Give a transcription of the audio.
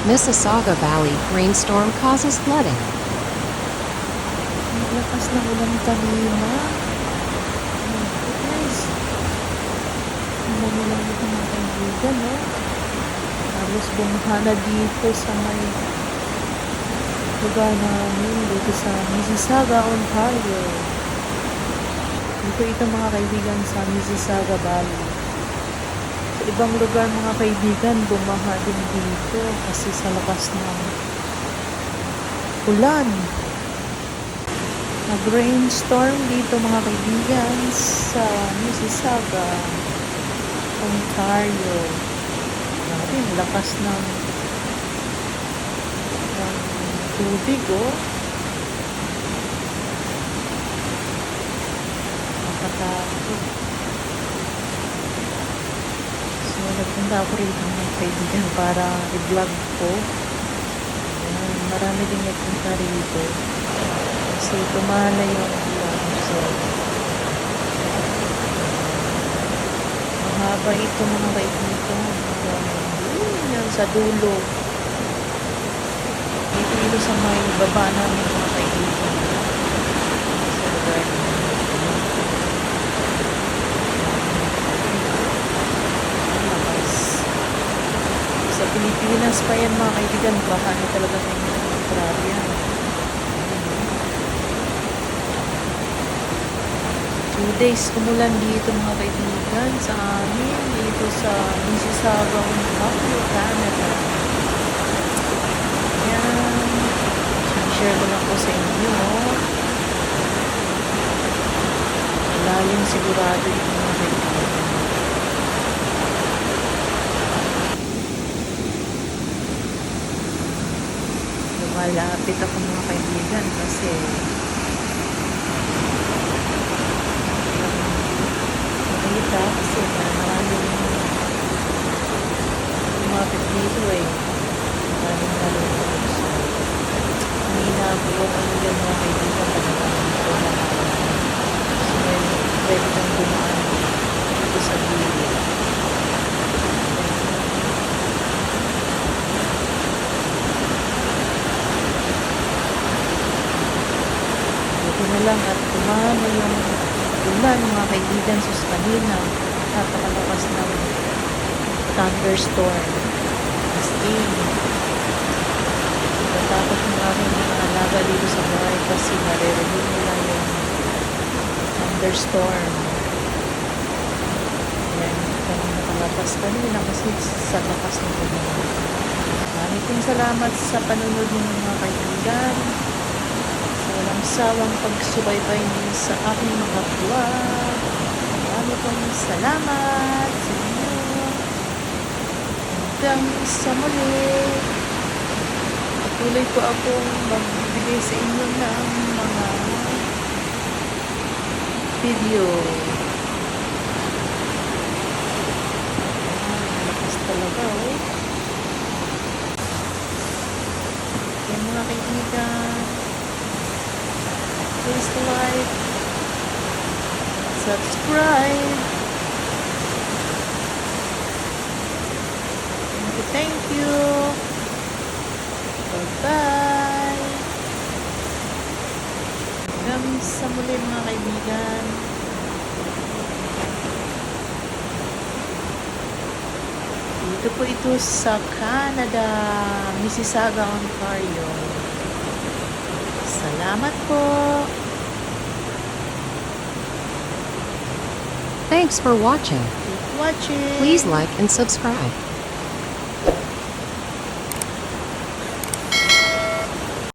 Mississauga Valley rainstorm causes flooding. Ang lakas ng ulan kanina. Guys, ang dami lang dito mga kaibigan, no? Halos bumha na dito sa may lugar namin, dito sa Mississauga, Ontario. Dito ito mga kaibigan sa Mississauga Valley. Sa ibang lugar mga kaibigan, bumaha din dito kasi sa lakas ng ulan. Nag-rainstorm dito mga kaibigan sa Mississauga, Ontario. Grabe, ang lakas ng tubig, oh. Nakatakot. So, nagpunta ako rito mga kaibigan para i-vlog ko. Ayan, marami din nagpunta rito. Kasi tumala yung ulan. So, mahaba ito mga kaibigan. Yan sa dulo. Dito sa may baba namin mga kaibigan. Sa lugar sa Pilipinas pa yan mga kaibigan, baka na talaga may grabe yan. 2 days umulan dito mga kaibigan sa amin, dito sa Mississauga, Ontario, Canada. Yan, share ko lang po sa inyo. Lalim sigurado yung mga kaibigan. Lumalapit ako mga kaibigan kasi makita kasi maraming lumapit dito eh. Maraming nalulunod. So, hindi na buwan ano yan mga kaibigan talaga dito na so, pwede kang dumaan dito sa gilid. Na lang at kumano yung ulan mga kaibigan sa kanina, napakalakas ng thunderstorm as in natakot ng aking mga alaga dito sa bahay kasi naririnig nila yung thunderstorm. Yan, kami nakalabas kanina kasi sa lakas ng ulan. Maraming salamat sa panunod ng mga kaibigan. Walang sawang pagsubaybay niyo sa aking mga vlog. Marami pong salamat sa inyo. Hanggang sa muli. Patuloy po akong magbibigay sa inyo ng mga video. Malakas talaga, oh. Yan mga kaibigan. Please like, subscribe. Thank you. Bye-bye. Hanggang sa muli mga kaibigan. Dito po ito sa Canada, Mississauga, Ontario. Salamat po. Thanks for watching. Keep watching. Please like and subscribe.